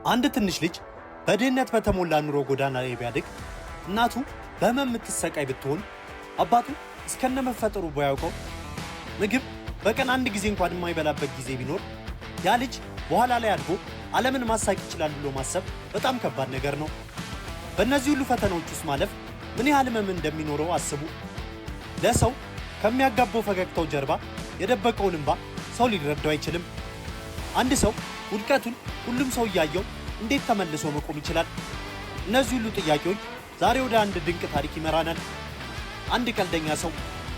አንድ ትንሽ ልጅ በድህነት በተሞላ ኑሮ ጎዳና ላይ ቢያድግ እናቱ በህመም የምትሰቃይ ብትሆን አባቱ እስከነመፈጠሩ ባያውቀው ምግብ በቀን አንድ ጊዜ እንኳን የማይበላበት ጊዜ ቢኖር ያ ልጅ በኋላ ላይ አድጎ ዓለምን ማሳቅ ይችላል ብሎ ማሰብ በጣም ከባድ ነገር ነው። በእነዚህ ሁሉ ፈተናዎች ውስጥ ማለፍ ምን ያህል ህመም እንደሚኖረው አስቡ። ለሰው ከሚያጋባው ፈገግታው ጀርባ የደበቀውን እንባ ሰው ሊረዳው አይችልም። አንድ ሰው ውድቀቱን ሁሉም ሰው እያየው እንዴት ተመልሶ መቆም ይችላል? እነዚህ ሁሉ ጥያቄዎች ዛሬ ወደ አንድ ድንቅ ታሪክ ይመራናል። አንድ ቀልደኛ ሰው፣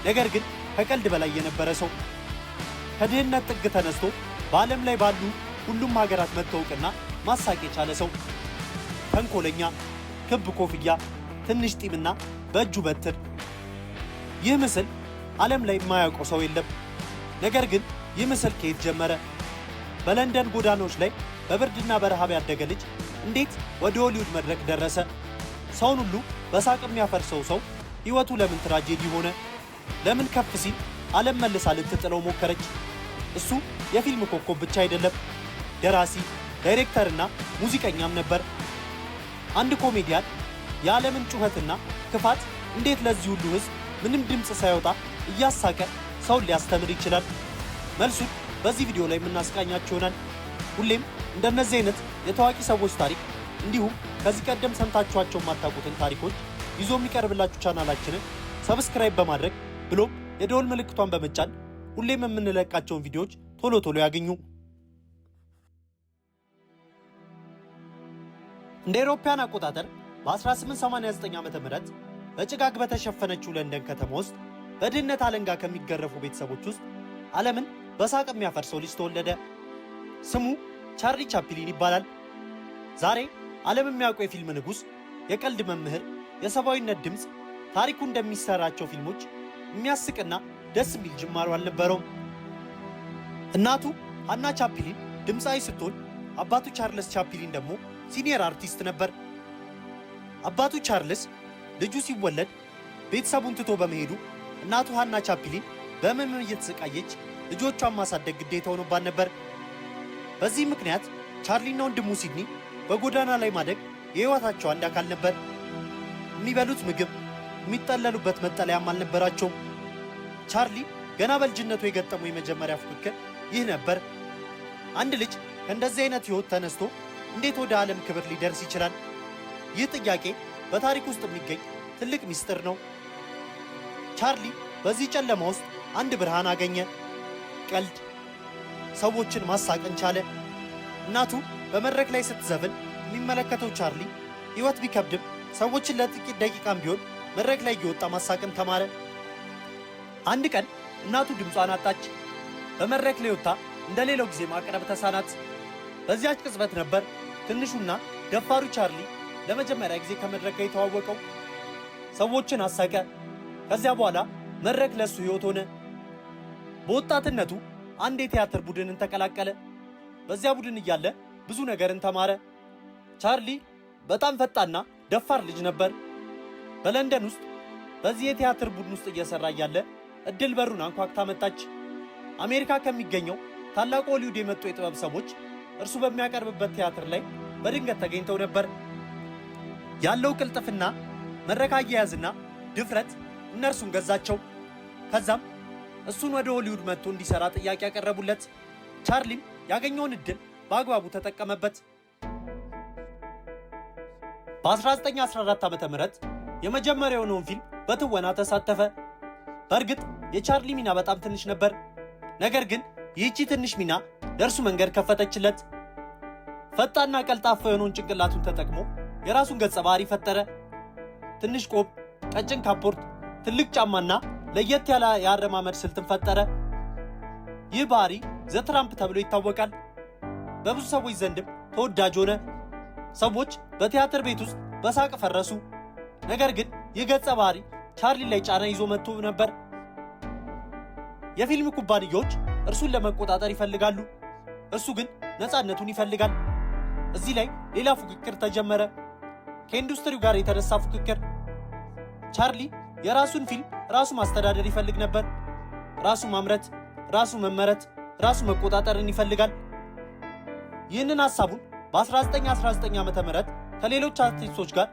ነገር ግን ከቀልድ በላይ የነበረ ሰው፣ ከድህነት ጥግ ተነስቶ በዓለም ላይ ባሉ ሁሉም ሀገራት መታወቅና ማሳቅ የቻለ ሰው። ተንኮለኛ፣ ክብ ኮፍያ፣ ትንሽ ጢምና በእጁ በትር። ይህ ምስል ዓለም ላይ የማያውቀው ሰው የለም። ነገር ግን ይህ ምስል ከየት ጀመረ? በለንደን ጎዳናዎች ላይ በብርድና በረሃብ ያደገ ልጅ እንዴት ወደ ሆሊውድ መድረክ ደረሰ? ሰውን ሁሉ በሳቅ የሚያፈርሰው ሰው ሕይወቱ ለምን ትራጄዲ ሆነ? ለምን ከፍ ሲል ዓለም መልሳ ልትጥለው ሞከረች? እሱ የፊልም ኮከብ ብቻ አይደለም፣ ደራሲ፣ ዳይሬክተርና ሙዚቀኛም ነበር። አንድ ኮሜዲያን የዓለምን ጩኸትና ክፋት እንዴት ለዚህ ሁሉ ሕዝብ ምንም ድምፅ ሳይወጣ እያሳቀ ሰውን ሊያስተምር ይችላል? መልሱን በዚህ ቪዲዮ ላይ የምናስቃኛችሁ ይሆናል። ሁሌም እንደነዚህ አይነት የታዋቂ ሰዎች ታሪክ እንዲሁም ከዚህ ቀደም ሰምታችኋቸው የማታውቁትን ታሪኮች ይዞ የሚቀርብላችሁ ቻናላችንን ሰብስክራይብ በማድረግ ብሎም የደወል ምልክቷን በመጫን ሁሌም የምንለቃቸውን ቪዲዮዎች ቶሎ ቶሎ ያገኙ። እንደ አውሮፓውያን አቆጣጠር በ1889 ዓ.ም በጭጋግ በተሸፈነችው ለንደን ከተማ ውስጥ በድህነት አለንጋ ከሚገረፉ ቤተሰቦች ውስጥ ዓለምን በሳቅ የሚያፈርሰው ልጅ ተወለደ። ስሙ ቻርሊ ቻፕሊን ይባላል። ዛሬ ዓለም የሚያውቀው የፊልም ንጉሥ፣ የቀልድ መምህር፣ የሰብአዊነት ድምፅ፣ ታሪኩ እንደሚሰራቸው ፊልሞች የሚያስቅና ደስ የሚል ጅማሮ አልነበረውም። እናቱ ሃና ቻፕሊን ድምፃዊ ስትሆን አባቱ ቻርልስ ቻፕሊን ደግሞ ሲኒየር አርቲስት ነበር። አባቱ ቻርልስ ልጁ ሲወለድ ቤተሰቡን ትቶ በመሄዱ እናቱ ሃና ቻፕሊን በህመም እየተሰቃየች ልጆቿን ማሳደግ ግዴታ ሆኖባት ነበር። በዚህ ምክንያት ቻርሊና ወንድሙ ሲድኒ በጎዳና ላይ ማደግ የህይወታቸው አንድ አካል ነበር። የሚበሉት ምግብ፣ የሚጠለሉበት መጠለያም አልነበራቸውም። ቻርሊ ገና በልጅነቱ የገጠመው የመጀመሪያ ፉክክር ይህ ነበር። አንድ ልጅ ከእንደዚህ አይነት ህይወት ተነስቶ እንዴት ወደ ዓለም ክብር ሊደርስ ይችላል? ይህ ጥያቄ በታሪክ ውስጥ የሚገኝ ትልቅ ሚስጥር ነው። ቻርሊ በዚህ ጨለማ ውስጥ አንድ ብርሃን አገኘ። ቀልድ። ሰዎችን ማሳቅን ቻለ። እናቱ በመድረክ ላይ ስትዘፍን የሚመለከተው ቻርሊ ህይወት ቢከብድም ሰዎችን ለጥቂት ደቂቃም ቢሆን መድረክ ላይ እየወጣ ማሳቅን ተማረ። አንድ ቀን እናቱ ድምጿን አጣች። በመድረክ ላይ ወጥታ እንደሌላው ጊዜ ማቅረብ ተሳናት። በዚያች ቅጽበት ነበር ትንሹና ደፋሩ ቻርሊ ለመጀመሪያ ጊዜ ከመድረክ ጋር የተዋወቀው። ሰዎችን አሳቀ። ከዚያ በኋላ መድረክ ለሱ ህይወት ሆነ። በወጣትነቱ አንድ የቲያትር ቡድንን ተቀላቀለ። በዚያ ቡድን እያለ ብዙ ነገርን ተማረ። ቻርሊ በጣም ፈጣንና ደፋር ልጅ ነበር። በለንደን ውስጥ በዚህ የቲያትር ቡድን ውስጥ እየሰራ እያለ እድል በሩን አንኳኩታ መጣች። አሜሪካ ከሚገኘው ታላቁ ሆሊውድ የመጡ የጥበብ ሰዎች እርሱ በሚያቀርብበት ቲያትር ላይ በድንገት ተገኝተው ነበር። ያለው ቅልጥፍና፣ መድረክ አያያዝና ድፍረት እነርሱን ገዛቸው። ከዛም እሱን ወደ ሆሊውድ መጥቶ እንዲሰራ ጥያቄ ያቀረቡለት። ቻርሊም ያገኘውን እድል በአግባቡ ተጠቀመበት። በ1914 ዓ.ም የመጀመሪያው የሆነውን ፊልም በትወና ተሳተፈ። በእርግጥ የቻርሊ ሚና በጣም ትንሽ ነበር። ነገር ግን ይህቺ ትንሽ ሚና ለእርሱ መንገድ ከፈተችለት። ፈጣንና ቀልጣፋ የሆነውን ጭንቅላቱን ተጠቅሞ የራሱን ገጸ ባህሪ ፈጠረ። ትንሽ ቆብ፣ ቀጭን ካፖርት፣ ትልቅ ጫማና ለየት ያለ የአረማመድ ስልትን ፈጠረ። ይህ ባህሪ ዘ ትራምፕ ተብሎ ይታወቃል። በብዙ ሰዎች ዘንድም ተወዳጅ ሆነ። ሰዎች በቲያትር ቤት ውስጥ በሳቅ ፈረሱ። ነገር ግን ይህ ገጸ ባህሪ ቻርሊ ላይ ጫና ይዞ መጥቶ ነበር። የፊልም ኩባንያዎች እርሱን ለመቆጣጠር ይፈልጋሉ፣ እርሱ ግን ነፃነቱን ይፈልጋል። እዚህ ላይ ሌላ ፉክክር ተጀመረ፣ ከኢንዱስትሪው ጋር የተነሳ ፉክክር። ቻርሊ የራሱን ፊልም ራሱ ማስተዳደር ይፈልግ ነበር። ራሱ ማምረት፣ ራሱ መመረት፣ ራሱ መቆጣጠርን ይፈልጋል። ይህንን ሐሳቡን በ1919 ዓ.ም ከሌሎች አርቲስቶች ጋር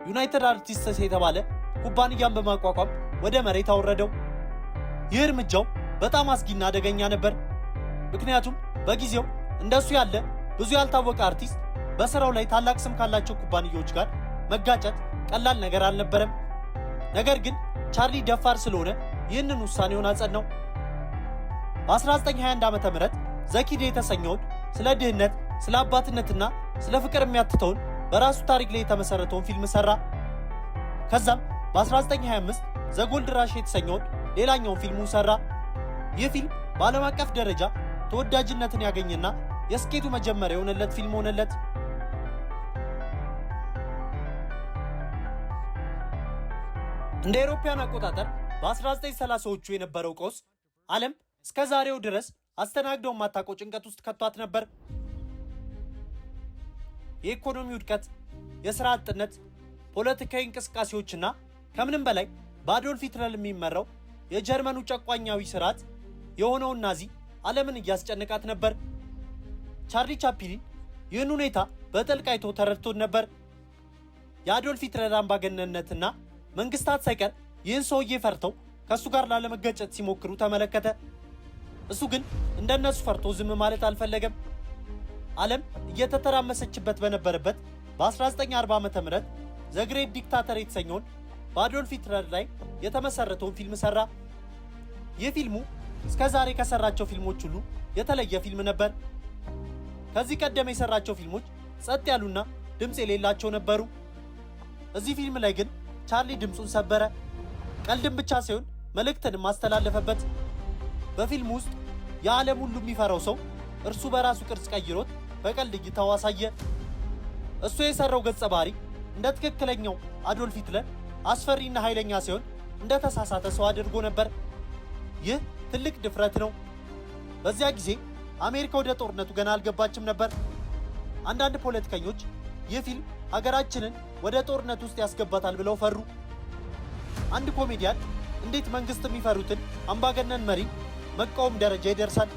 ዩናይትድ አርቲስትስ የተባለ ኩባንያን በማቋቋም ወደ መሬት አወረደው። ይህ እርምጃው በጣም አስጊና አደገኛ ነበር። ምክንያቱም በጊዜው እንደሱ ያለ ብዙ ያልታወቀ አርቲስት በስራው ላይ ታላቅ ስም ካላቸው ኩባንያዎች ጋር መጋጨት ቀላል ነገር አልነበረም። ነገር ግን ቻርሊ ደፋር ስለሆነ ይህንን ውሳኔውን አጸናው። በ1921 ዓ.ም ዘኪድ የተሰኘውን ስለ ድህነት፣ ስለ አባትነትና ስለ ፍቅር የሚያትተውን በራሱ ታሪክ ላይ የተመሰረተውን ፊልም ሰራ። ከዛም በ1925 ዘጎልድ ራሽ የተሰኘውን ሌላኛውን ፊልሙን ሰራ። ይህ ፊልም በዓለም አቀፍ ደረጃ ተወዳጅነትን ያገኘና የስኬቱ መጀመሪያ የሆነለት ፊልም ሆነለት። እንደ አውሮፓውያን አቆጣጠር በ1930ዎቹ የነበረው ቀውስ ዓለም እስከ ዛሬው ድረስ አስተናግደው የማታውቀው ጭንቀት ውስጥ ከቷት ነበር። የኢኮኖሚ ውድቀት፣ የሥራ አጥነት፣ ፖለቲካዊ እንቅስቃሴዎችና ከምንም በላይ በአዶልፍ ሂትለር የሚመራው የጀርመኑ ጨቋኛዊ ስርዓት የሆነውን ናዚ ዓለምን እያስጨነቃት ነበር። ቻርሊ ቻፕሊን ይህን ሁኔታ በጥልቅ አይቶ ተረድቶት ነበር። የአዶልፍ ሂትለር አምባገነንነትና መንግስታት ሳይቀር ይህን ሰውዬ ፈርተው ከእሱ ጋር ላለመገጨት ሲሞክሩ ተመለከተ። እሱ ግን እንደነሱ ፈርቶ ዝም ማለት አልፈለገም። ዓለም እየተተራመሰችበት በነበረበት በ1940 ዓ.ም ዘግሬት ዲክታተር የተሰኘውን በአዶልፍ ሂትለር ላይ የተመሰረተውን ፊልም ሰራ። ይህ ፊልሙ እስከ ዛሬ ከሰራቸው ፊልሞች ሁሉ የተለየ ፊልም ነበር። ከዚህ ቀደም የሰራቸው ፊልሞች ጸጥ ያሉና ድምፅ የሌላቸው ነበሩ። እዚህ ፊልም ላይ ግን ቻርሊ ድምፁን ሰበረ። ቀልድም ብቻ ሳይሆን መልእክትንም አስተላለፈበት። በፊልሙ ውስጥ የዓለም ሁሉ የሚፈራው ሰው እርሱ በራሱ ቅርጽ ቀይሮት በቀልድ እይታው አሳየ። እሱ የሰራው ገጸ ባህሪ እንደ ትክክለኛው አዶልፍ ሂትለር አስፈሪና ኃይለኛ ሲሆን እንደ ተሳሳተ ሰው አድርጎ ነበር። ይህ ትልቅ ድፍረት ነው። በዚያ ጊዜ አሜሪካ ወደ ጦርነቱ ገና አልገባችም ነበር። አንዳንድ ፖለቲከኞች ይህ ፊልም ሀገራችንን ወደ ጦርነት ውስጥ ያስገባታል ብለው ፈሩ። አንድ ኮሜዲያን እንዴት መንግስት የሚፈሩትን አምባገነን መሪ መቃወም ደረጃ ይደርሳል?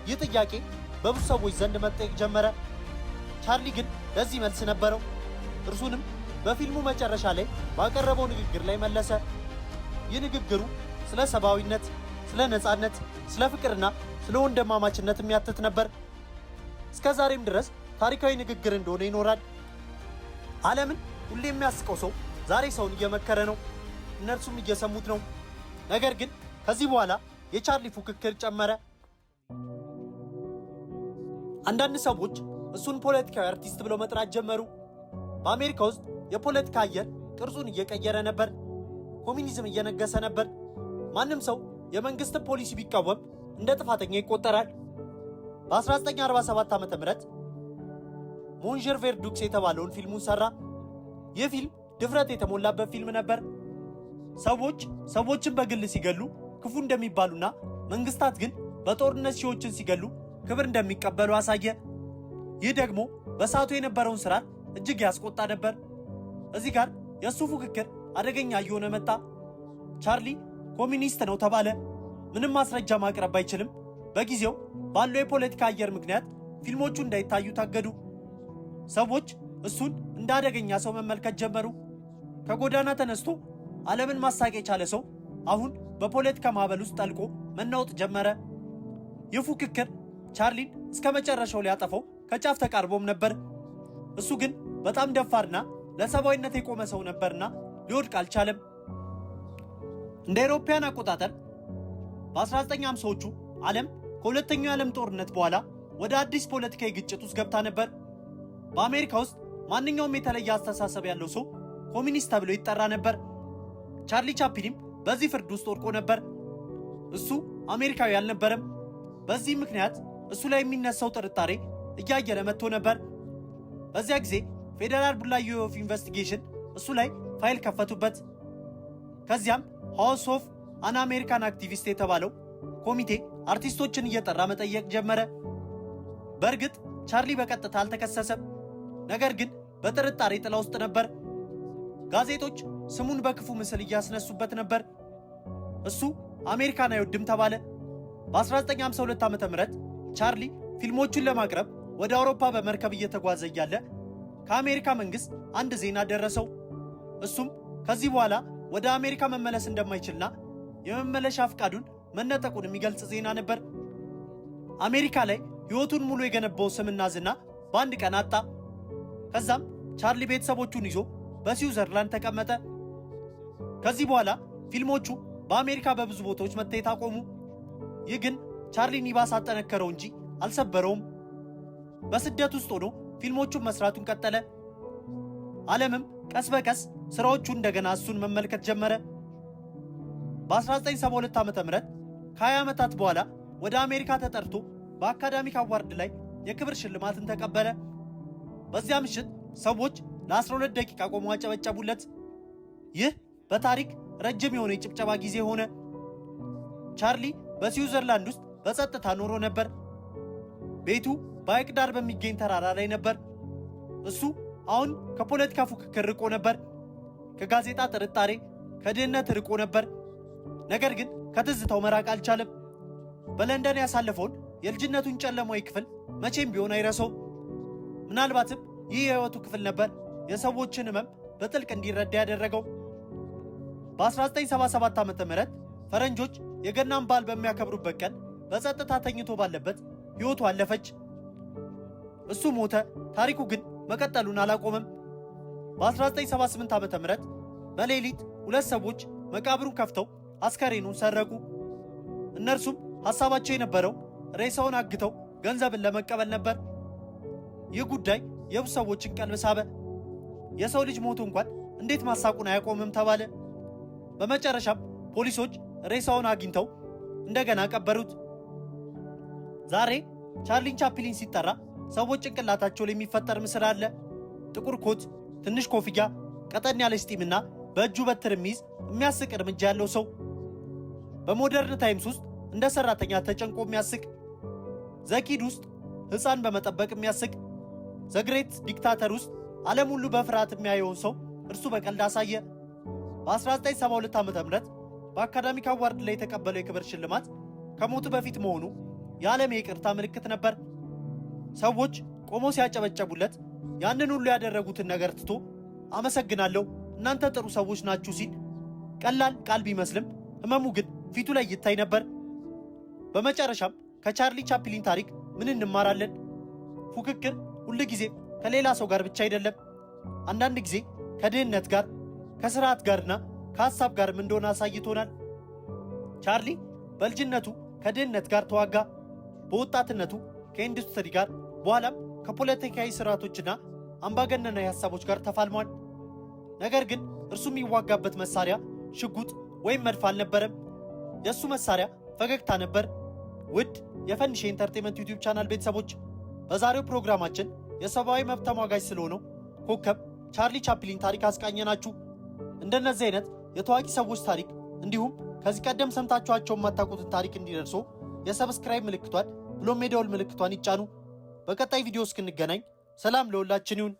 ይህ ጥያቄ በብዙ ሰዎች ዘንድ መጠየቅ ጀመረ። ቻርሊ ግን ለዚህ መልስ ነበረው። እርሱንም በፊልሙ መጨረሻ ላይ ባቀረበው ንግግር ላይ መለሰ። ይህ ንግግሩ ስለ ሰብአዊነት፣ ስለ ነፃነት፣ ስለ ፍቅርና ስለ ወንድማማችነት የሚያትት ነበር። እስከ ዛሬም ድረስ ታሪካዊ ንግግር እንደሆነ ይኖራል። ዓለምን ሁሌ የሚያስቀው ሰው ዛሬ ሰውን እየመከረ ነው፣ እነርሱም እየሰሙት ነው። ነገር ግን ከዚህ በኋላ የቻርሊ ፉክክር ጨመረ። አንዳንድ ሰዎች እሱን ፖለቲካዊ አርቲስት ብለው መጥራት ጀመሩ። በአሜሪካ ውስጥ የፖለቲካ አየር ቅርጹን እየቀየረ ነበር። ኮሚኒዝም እየነገሰ ነበር። ማንም ሰው የመንግስትን ፖሊሲ ቢቃወም እንደ ጥፋተኛ ይቆጠራል። በ1947 ዓ.ም ሞንጀር ቬርዱክስ የተባለውን ፊልሙን ሰራ። ይህ ፊልም ድፍረት የተሞላበት ፊልም ነበር። ሰዎችን በግል ሲገሉ ክፉ እንደሚባሉና መንግስታት ግን በጦርነት ሺዎችን ሲገሉ ክብር እንደሚቀበሉ አሳየ። ይህ ደግሞ በሰዓቱ የነበረውን ስርዓት እጅግ ያስቆጣ ነበር። እዚህ ጋር የእሱ ፉክክር አደገኛ እየሆነ መጣ። ቻርሊ ኮሚኒስት ነው ተባለ። ምንም ማስረጃ ማቅረብ አይችልም። በጊዜው ባለው የፖለቲካ አየር ምክንያት ፊልሞቹ እንዳይታዩ ታገዱ። ሰዎች እሱን እንደ አደገኛ ሰው መመልከት ጀመሩ። ከጎዳና ተነስቶ ዓለምን ማሳቅ የቻለ ሰው አሁን በፖለቲካ ማዕበል ውስጥ ጠልቆ መናወጥ ጀመረ። ይህ ፉክክር ቻርሊን እስከ መጨረሻው ሊያጠፋው ከጫፍ ተቃርቦም ነበር። እሱ ግን በጣም ደፋርና ለሰብአዊነት የቆመ ሰው ነበርና ሊወድቅ አልቻለም። እንደ አውሮፓውያን አቆጣጠር በ1950ዎቹ ዓለም ከሁለተኛው የዓለም ጦርነት በኋላ ወደ አዲስ ፖለቲካዊ ግጭት ውስጥ ገብታ ነበር። በአሜሪካ ውስጥ ማንኛውም የተለየ አስተሳሰብ ያለው ሰው ኮሚኒስት ተብሎ ይጠራ ነበር። ቻርሊ ቻፕሊንም በዚህ ፍርድ ውስጥ ወድቆ ነበር። እሱ አሜሪካዊ አልነበረም። በዚህ ምክንያት እሱ ላይ የሚነሳው ጥርጣሬ እያየለ መጥቶ ነበር። በዚያ ጊዜ ፌዴራል ቡራዮ ኦፍ ኢንቨስቲጌሽን እሱ ላይ ፋይል ከፈቱበት። ከዚያም ሃውስ ኦፍ አን አሜሪካን አክቲቪስት የተባለው ኮሚቴ አርቲስቶችን እየጠራ መጠየቅ ጀመረ። በእርግጥ ቻርሊ በቀጥታ አልተከሰሰም፣ ነገር ግን በጥርጣሬ ጥላ ውስጥ ነበር። ጋዜጦች ስሙን በክፉ ምስል እያስነሱበት ነበር። እሱ አሜሪካን አይወድም ተባለ። በ1952 ዓ.ም ቻርሊ ፊልሞቹን ለማቅረብ ወደ አውሮፓ በመርከብ እየተጓዘ እያለ ከአሜሪካ መንግስት አንድ ዜና ደረሰው። እሱም ከዚህ በኋላ ወደ አሜሪካ መመለስ እንደማይችልና የመመለሻ ፍቃዱን መነጠቁን የሚገልጽ ዜና ነበር። አሜሪካ ላይ ሕይወቱን ሙሉ የገነባው ስምና ዝና በአንድ ቀን አጣ። ከዛም ቻርሊ ቤተሰቦቹን ይዞ በስዊዘርላንድ ተቀመጠ። ከዚህ በኋላ ፊልሞቹ በአሜሪካ በብዙ ቦታዎች መታየት አቆሙ። ይህ ግን ቻርሊን ይባስ አጠነከረው እንጂ አልሰበረውም። በስደት ውስጥ ሆኖ ፊልሞቹን መስራቱን ቀጠለ። ዓለምም ቀስ በቀስ ስራዎቹ እንደገና እሱን መመልከት ጀመረ። በ1972 ዓ.ም ከ20 ዓመታት በኋላ ወደ አሜሪካ ተጠርቶ በአካዳሚክ አዋርድ ላይ የክብር ሽልማትን ተቀበለ። በዚያ ምሽት ሰዎች ለ12 ደቂቃ ቆመው አጨበጨቡለት። ይህ በታሪክ ረጅም የሆነ የጭብጨባ ጊዜ ሆነ። ቻርሊ በስዊዘርላንድ ውስጥ በጸጥታ ኖሮ ነበር። ቤቱ በሐይቅ ዳር በሚገኝ ተራራ ላይ ነበር። እሱ አሁን ከፖለቲካ ፉክክር ርቆ ነበር። ከጋዜጣ ጥርጣሬ፣ ከድህነት ርቆ ነበር። ነገር ግን ከትዝታው መራቅ አልቻለም። በለንደን ያሳለፈውን የልጅነቱን ጨለማዊ ክፍል መቼም ቢሆን አይረሳው። ምናልባትም ይህ የህይወቱ ክፍል ነበር የሰዎችን ህመም በጥልቅ እንዲረዳ ያደረገው። በ1977 ዓ.ም ፈረንጆች የገናን በዓል በሚያከብሩበት ቀን በጸጥታ ተኝቶ ባለበት ሕይወቱ አለፈች። እሱ ሞተ። ታሪኩ ግን መቀጠሉን አላቆመም። በ1978 ዓ.ም በሌሊት ሁለት ሰዎች መቃብሩን ከፍተው አስከሬኑን ሰረቁ። እነርሱም ሐሳባቸው የነበረው ሬሳውን አግተው ገንዘብን ለመቀበል ነበር። ይህ ጉዳይ የብዙ ሰዎችን ቀልብ ሳበ። የሰው ልጅ ሞቱ እንኳን እንዴት ማሳቁን አያቆምም ተባለ። በመጨረሻም ፖሊሶች ሬሳውን አግኝተው እንደገና ቀበሩት። ዛሬ ቻርሊ ቻፕሊን ሲጠራ ሰዎች ጭንቅላታቸው ላይ የሚፈጠር ምስል አለ። ጥቁር ኮት፣ ትንሽ ኮፍያ፣ ቀጠን ያለች ጢምና በእጁ በትር የሚይዝ የሚያስቅ እርምጃ ያለው ሰው። በሞደርን ታይምስ ውስጥ እንደ ሰራተኛ ተጨንቆ የሚያስቅ፣ ዘኪድ ውስጥ ሕፃን በመጠበቅ የሚያስቅ፣ ዘግሬት ዲክታተር ውስጥ ዓለም ሁሉ በፍርሃት የሚያየውን ሰው እርሱ በቀልድ አሳየ። በ1972 ዓ.ም በአካዳሚክ አዋርድ ላይ የተቀበለው የክብር ሽልማት ከሞቱ በፊት መሆኑ የዓለም የይቅርታ ምልክት ነበር። ሰዎች ቆሞ ሲያጨበጨቡለት ያንን ሁሉ ያደረጉትን ነገር ትቶ አመሰግናለሁ እናንተ ጥሩ ሰዎች ናችሁ ሲል ቀላል ቃል ቢመስልም ህመሙ ግን ፊቱ ላይ ይታይ ነበር። በመጨረሻም ከቻርሊ ቻፕሊን ታሪክ ምን እንማራለን? ፉክክር ሁልጊዜ ከሌላ ሰው ጋር ብቻ አይደለም። አንዳንድ ጊዜ ከድህነት ጋር፣ ከስርዓት ጋርና ከሐሳብ ጋርም እንደሆነ አሳይቶናል። ቻርሊ በልጅነቱ ከድህነት ጋር ተዋጋ። በወጣትነቱ ከኢንዱስትሪ ጋር፣ በኋላም ከፖለቲካዊ ስርዓቶችና አምባገነናዊ ሐሳቦች ጋር ተፋልሟል። ነገር ግን እርሱ የሚዋጋበት መሳሪያ ሽጉጥ ወይም መድፍ አልነበረም። የእሱ መሳሪያ ፈገግታ ነበር። ውድ የፈንዲሽ ኢንተርቴንመንት ዩቲዩብ ቻናል ቤተሰቦች በዛሬው ፕሮግራማችን የሰብአዊ መብት ተሟጋጅ ስለሆነው ኮከብ ቻርሊ ቻፕሊን ታሪክ አስቃኘናችሁ። እንደነዚህ አይነት የታዋቂ ሰዎች ታሪክ እንዲሁም ከዚህ ቀደም ሰምታችኋቸው የማታውቁትን ታሪክ እንዲደርሶ የሰብስክራይብ ምልክቷን ብሎም የደወል ምልክቷን ይጫኑ። በቀጣይ ቪዲዮ እስክንገናኝ ሰላም ለሁላችን ይሁን።